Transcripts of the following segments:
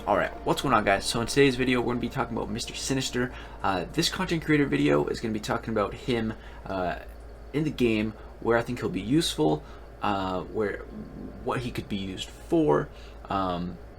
Alright, what's going on, guys? So in today's video we're going to be talking about Mister Sinister. This content creator video is going to be talking about him in the game, where I think he'll be useful, what he could be used for,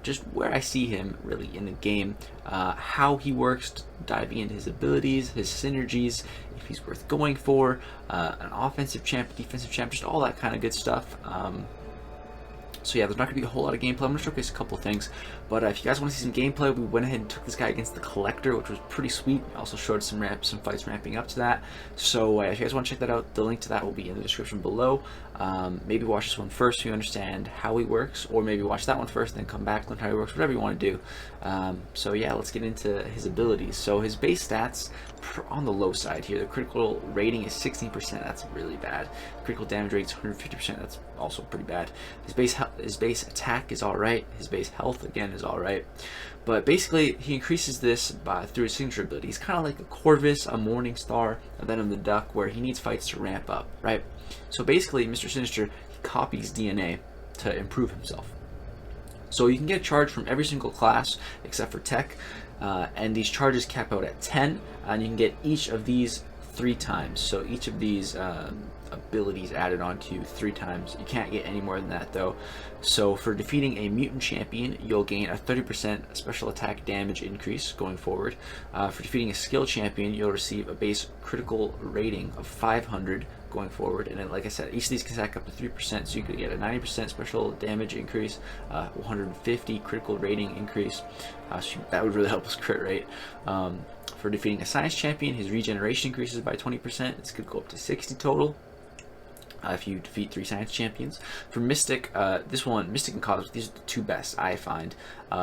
just where I see him really in the game, how he works, diving into his abilities, his synergies, if he's worth going for, an offensive champ, defensive champ, just all that kind of good stuff. So yeah, there's not going to be a whole lot of gameplay. I'm going to showcase a couple things, but if you guys want to see some gameplay, we went ahead and took this guy against the Collector, which was pretty sweet. I also showed some fights ramping up to that. So if you guys want to check that out, the link to that will be in the description below. Maybe watch this one first so you understand how he works, or maybe watch that one first, then come back, learn how he works, whatever you want to do. So yeah, let's get into his abilities. So his base stats on the low side here. The critical rating is 16%. That's really bad. Critical damage rate is 150%. That's also pretty bad. His base attack is all right. His base health again is all right. But basically, he increases this through his signature ability. He's kind of like a Corvus, a Morning Star, a Venom the Duck, where he needs fights to ramp up, right? So basically, Mister Sinister, he copies DNA to improve himself. So you can get a charge from every single class except for Tech, and these charges cap out at 10, and you can get each of these 3 times. So each of these abilities added onto you 3 times. You can't get any more than that though. So for defeating a mutant champion, you'll gain a 30% special attack damage increase going forward. For defeating a skill champion, you'll receive a base critical rating of 500 going forward, and then, like I said, each of these can stack up to 3%, so you could get a 90% special damage increase, 150 critical rating increase, so that would really help his crit rate. For defeating a science champion, his regeneration increases by 20%. This could go up to 60 total if you defeat 3 science champions. For Mystic, Mystic and Cosmic, these are the 2 best I find.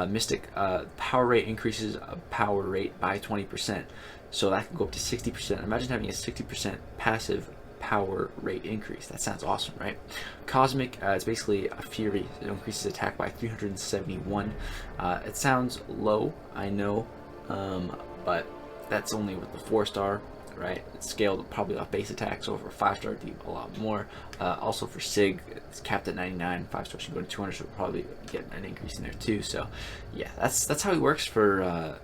Mystic power rate increases power rate by 20%, so that can go up to 60%. Imagine having a 60% passive power rate increase. That sounds awesome, right? Cosmic, it's basically a Fury. It increases attack by 371. It sounds low, I know, but that's only with the 4-star, right? It's scaled probably off base attack, so for 5-star it'd be a lot more. Also for Sig, it's capped at 99. 5-star should go to 200, so we'll probably get an increase in there too. So yeah, that's how he works for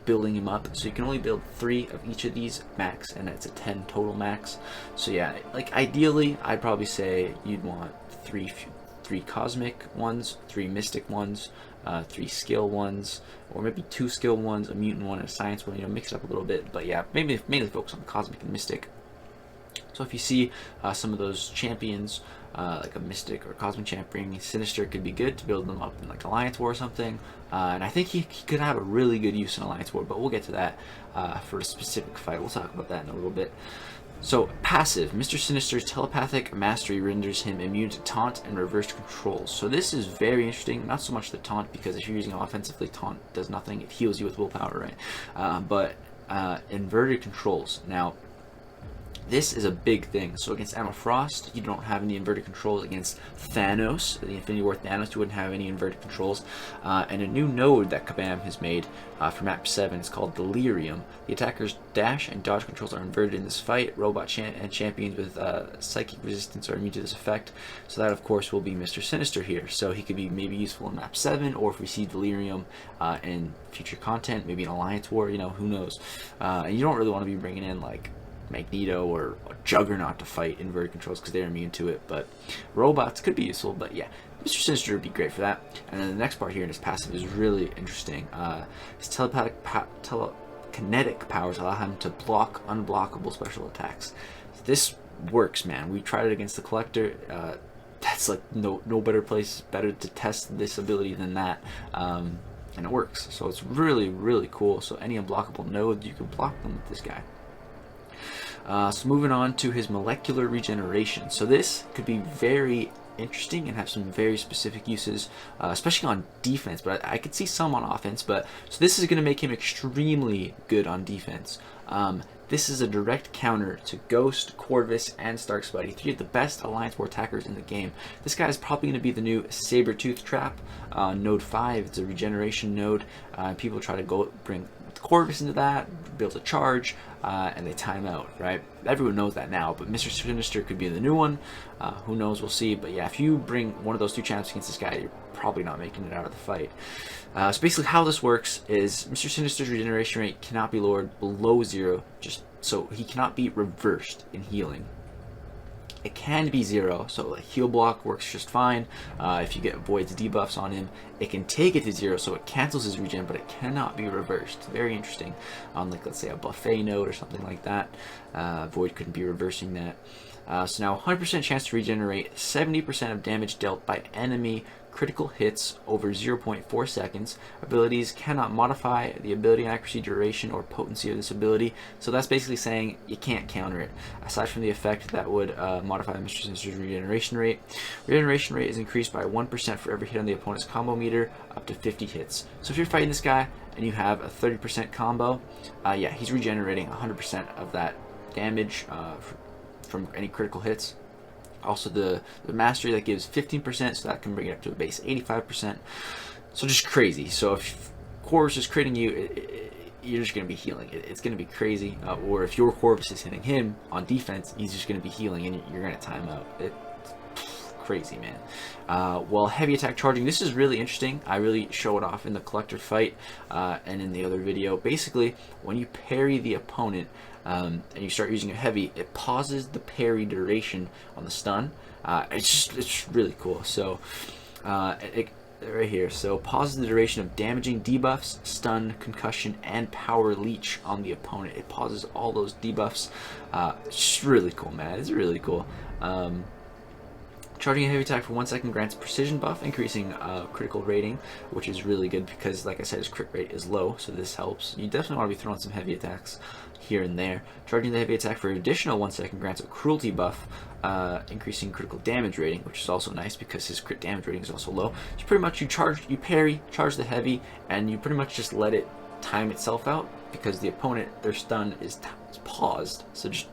building him up. So you can only build 3 of each of these max, and it's a 10 total max. So yeah, like ideally I'd probably say you'd want 3 cosmic ones, 3 mystic ones, 3 skill ones, or maybe 2 skill ones, a mutant one, and a science one, you know, mix it up a little bit. But yeah, mainly focus on the cosmic and mystic. So if you see some of those champions, like a Mystic or Cosmic champion, Sinister could be good to build them up in like Alliance War or something. And I think he could have a really good use in Alliance War, but we'll get to that for a specific fight. We'll talk about that in a little bit. So passive, Mister Sinister's telepathic mastery renders him immune to taunt and reversed controls. So this is very interesting. Not so much the taunt, because if you're using offensively, taunt does nothing. It heals you with willpower, right? But inverted controls. Now, this is a big thing. So against Emma Frost, you don't have any inverted controls. Against Thanos, the Infinity War Thanos, you wouldn't have any inverted controls. And a new node that Kabam has made for map 7 is called Delirium. The attacker's dash and dodge controls are inverted in this fight. Robot and champions with psychic resistance are immune to this effect. So that, of course, will be Mister Sinister here. So he could be maybe useful in map 7, or if we see Delirium in future content, maybe in Alliance War, you know, who knows. And you don't really want to be bringing in like Magneto or Juggernaut to fight inverted controls, because they're immune to it. But robots could be useful. But yeah, Mister Sinister would be great for that. And then the next part here in his passive is really interesting. His telekinetic powers allow him to block unblockable special attacks. This works, man. We tried it against the Collector. That's like no better place to test this ability than that. And it works. So it's really cool. So any unblockable node, you can block them with this guy. So moving on to his molecular regeneration. So this could be very interesting and have some very specific uses, especially on defense, but I could see some on offense. But so this is going to make him extremely good on defense. This is a direct counter to Ghost, Corvus, and Stark Spidey, 3 of the best Alliance War attackers in the game. This guy is probably going to be the new Sabertooth Trap, node 5. It's a regeneration node. People try to bring Corvus into that, build a charge, and they time out, right? Everyone knows that now, but Mister Sinister could be the new one. Who knows? We'll see. But yeah, if you bring one of those 2 champs against this guy, you're probably not making it out of the fight. So basically how this works is Mr. Sinister's regeneration rate cannot be lowered below 0, just so he cannot be reversed in healing. It can be 0, so a heal block works just fine. If you get voids debuffs on him, it can take it to 0, so it cancels his regen, but it cannot be reversed. Very interesting. On like, let's say a buffet node or something like that, void couldn't be reversing that. So now 100% chance to regenerate 70% of damage dealt by enemy critical hits over 0.4 seconds. Abilities cannot modify the ability accuracy, duration, or potency of this ability. So that's basically saying you can't counter it. Aside from the effect that would modify Mr. Sinister's regeneration rate. Regeneration rate is increased by 1% for every hit on the opponent's combo meter, up to 50 hits. So if you're fighting this guy and you have a 30% combo, yeah, he's regenerating 100% of that damage from any critical hits. Also the mastery that gives 15%, so that can bring it up to a base 85%. So just crazy. So if Corvus is critting you, you're just going to be healing. It's going to be crazy. Or if your Corvus is hitting him on defense, he's just going to be healing and you're going to time out. It's crazy, man. Well, heavy attack charging, this is really interesting. I really show it off in the collector fight and in the other video. Basically, when you parry the opponent, and you start using a heavy, it pauses the parry duration on the stun. It's really cool. So right here, so pauses the duration of damaging debuffs, stun, concussion, and power leech on the opponent. It pauses all those debuffs. It's just really cool, man. It's really cool. Charging a heavy attack for 1 second grants precision buff, increasing critical rating, which is really good because, like I said, his crit rate is low, so this helps. You definitely want to be throwing some heavy attacks here and there. Charging the heavy attack for an additional 1 second grants a cruelty buff, increasing critical damage rating, which is also nice because his crit damage rating is also low. So pretty much you parry, charge the heavy, and you pretty much just let it time itself out because the opponent, their stun is paused. So just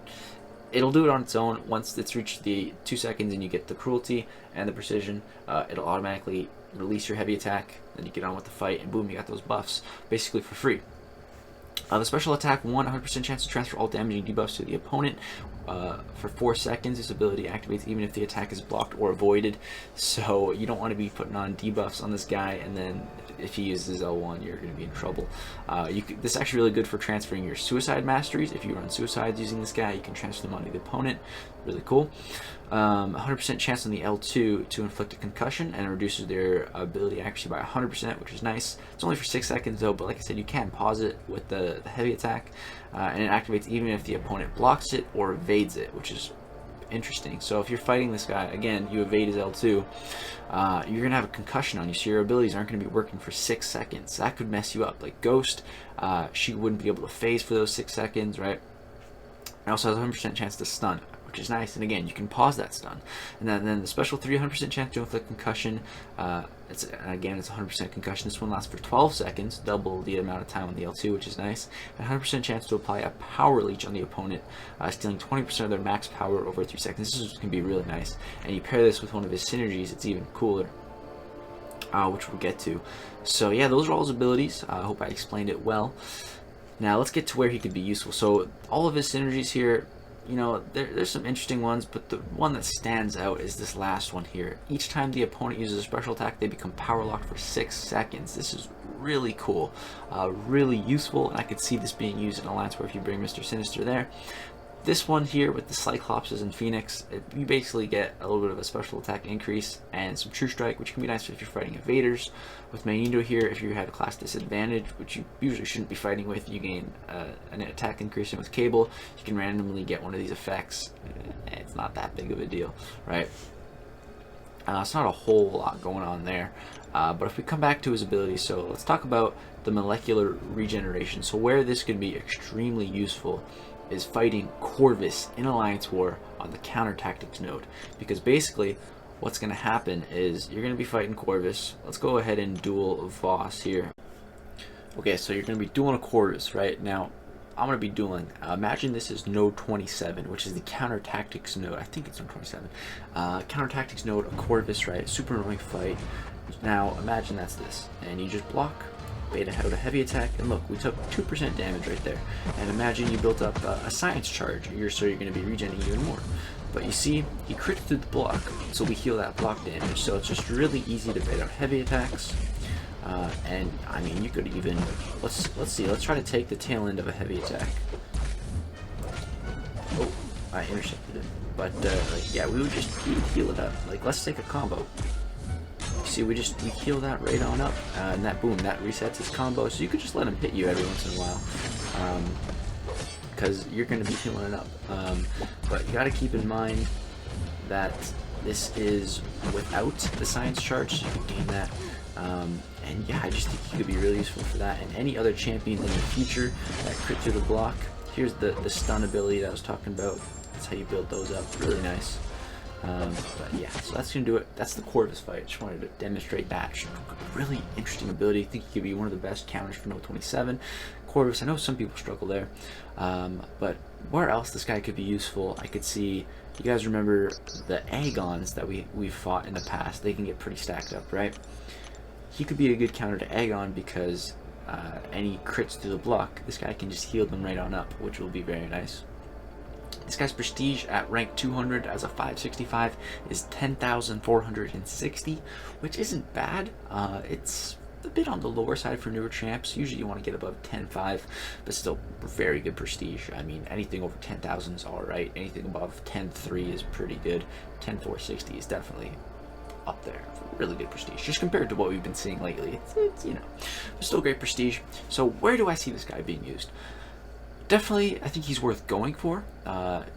it'll do it on its own. Once it's reached the 2 seconds and you get the cruelty and the precision, it'll automatically release your heavy attack, then you get on with the fight, and boom, you got those buffs basically for free. The special attack 100% chance to transfer all damaging debuffs to the opponent for 4 seconds. This ability activates even if the attack is blocked or avoided. So you don't want to be putting on debuffs on this guy, and then if he uses L1, you're going to be in trouble. This is actually really good for transferring your suicide masteries. If you run suicides using this guy, you can transfer them onto the opponent. Really cool. 100% chance on the L2 to inflict a concussion, and it reduces their ability accuracy by 100%, which is nice. It's only for 6 seconds though, but like I said, you can pause it with the heavy attack, and it activates even if the opponent blocks it or evades it, which is interesting. So if you're fighting this guy, again, you evade his L2, you're going to have a concussion on you, so your abilities aren't going to be working for 6 seconds. That could mess you up. Like Ghost, she wouldn't be able to phase for those 6 seconds, right? It also has a 100% chance to stun, which is nice, and again, you can pause that stun. And then the special 300% chance to inflict concussion, it's a 100% concussion. This one lasts for 12 seconds, double the amount of time on the L2, which is nice. And 100% chance to apply a power leech on the opponent, stealing 20% of their max power over 3 seconds. This can be really nice. And you pair this with one of his synergies, it's even cooler, which we'll get to. So yeah, those are all his abilities. I hope I explained it well. Now let's get to where he could be useful. So all of his synergies here, you know, there's some interesting ones, but the one that stands out is this last one here. Each time the opponent uses a special attack, they become power locked for 6 seconds. This is really cool, really useful, and I could see this being used in Alliance War if you bring Mister Sinister there. This one here with the Cyclopses and Phoenix, you basically get a little bit of a special attack increase and some True Strike, which can be nice if you're fighting evaders. With Magneto here, if you have a class disadvantage, which you usually shouldn't be fighting with, you gain an attack increase. And with Cable, you can randomly get one of these effects. It's not that big of a deal, right? It's not a whole lot going on there. But if we come back to his abilities, so let's talk about the molecular regeneration. So where this could be extremely useful is fighting Corvus in Alliance War on the counter tactics node, because basically what's going to happen is you're going to be fighting Corvus. Let's go ahead and duel Voss here. Okay, so you're going to be dueling a Corvus right now. I'm going to be dueling, imagine this is node 27, which is the counter tactics node. I think it's node 27. Counter tactics node, a Corvus, right? Super annoying fight. Now imagine that's this, and you just block, beta out a heavy attack, and look, we took 2% damage right there. And imagine you built up a science charge, so you're going to be regenerating even more. But you see, he crits through the block, so we heal that block damage. So it's just really easy to bait out heavy attacks. And I mean, you could even let's see. Let's try to take the tail end of a heavy attack. Oh, I intercepted it. But like, yeah, we'd heal it up. Like, let's take a combo. You see, we heal that right on up, and that boom, that resets his combo. So you could just let him hit you every once in a while, because you're going to be healing it up. But you got to keep in mind that this is without the science charge, so you can gain that. And yeah, I just think he could be really useful for that. And any other champion in the future that crit through the block. Here's the stun ability that I was talking about. That's how you build those up. Really nice. But yeah, so that's going to do it. That's the core of this fight. Just wanted to demonstrate that. Just really interesting ability. I think he could be one of the best counters for No 27. Corvus, I know some people struggle there. But where else this guy could be useful, I could see, you guys remember the Agons that we've fought in the past. They can get pretty stacked up, right? He could be a good counter to Agon because any crits through the block, this guy can just heal them right on up, which will be very nice. This guy's prestige at rank 200 as a 565 is 10,460, which isn't bad. It's a bit on the lower side for newer champs. Usually you want to get above 10.5, but still very good prestige. I mean, anything over 10,000 is alright. Anything above 10.3 is pretty good. 10,460 is definitely up there. Really good prestige, just compared to what we've been seeing lately. It's you know, but still great prestige. So where do I see this guy being used? Definitely, I think he's worth going for.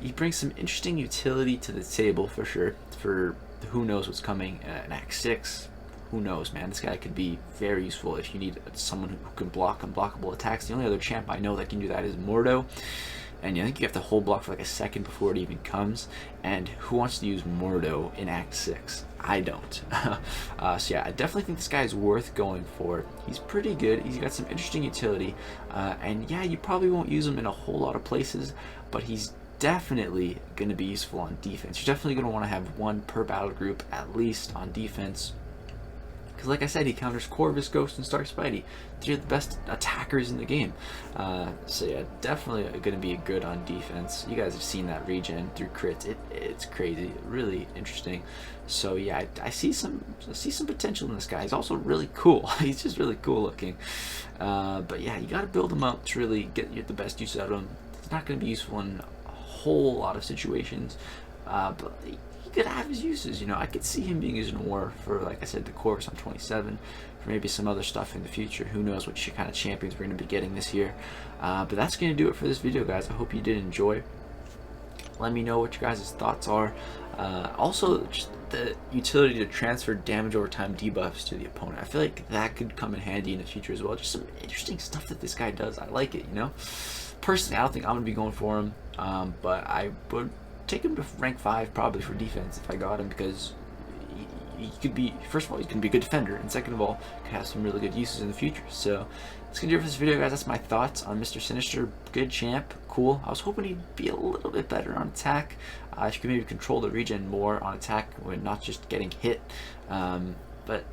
He brings some interesting utility to the table for sure. For who knows what's coming in Act 6. Who knows, man? This guy could be very useful if you need someone who can block unblockable attacks. The only other champ I know that can do that is Mordo. And I think you have to hold block for like a second before it even comes. And who wants to use Mordo in Act 6? I don't. So yeah, I definitely think this guy is worth going for. He's pretty good. He's got some interesting utility. And yeah, you probably won't use him in a whole lot of places, but he's definitely going to be useful on defense. You're definitely going to want to have one per battle group at least on defense. Because like I said, he counters Corvus, Ghost, and Star Spidey. They're the best attackers in the game. So yeah, definitely going to be good on defense. You guys have seen that regen through crits. It's crazy, really interesting. So yeah, I see some potential in this guy. He's also really cool. He's just really cool looking. But yeah, you got to build him up to really get the best use out of him. He's not going to be useful in a whole lot of situations, but he could have his uses. You know, I could see him being used in war for, like I said, the Corvus on 27, for maybe some other stuff in the future. Who knows what kind of champions we're going to be getting this year. But that's going to do it for this video, guys. I hope you did enjoy. Let me know what your guys' thoughts are. Also, just the utility to transfer damage over time debuffs to the opponent. I feel like that could come in handy in the future as well. Just some interesting stuff that this guy does. I like it, you know. Personally, I don't think I'm going to be going for him, but I would take him to rank 5 probably for defense if I got him, because he could be, first of all, he's going to be a good defender, and second of all, could have some really good uses in the future. So that's going to do it for this video, guys. That's my thoughts on Mister Sinister. Good champ, cool. I was hoping he'd be a little bit better on attack. If you could maybe control the regen more on attack when not just getting hit, but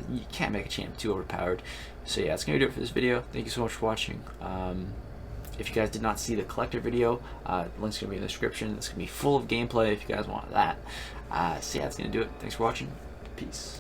you can't make a champ too overpowered. So yeah, that's going to do it for this video. Thank you so much for watching. If you guys did not see the collector video, link's going to be in the description. It's going to be full of gameplay if you guys want that. So yeah, that's going to do it. Thanks for watching. Peace.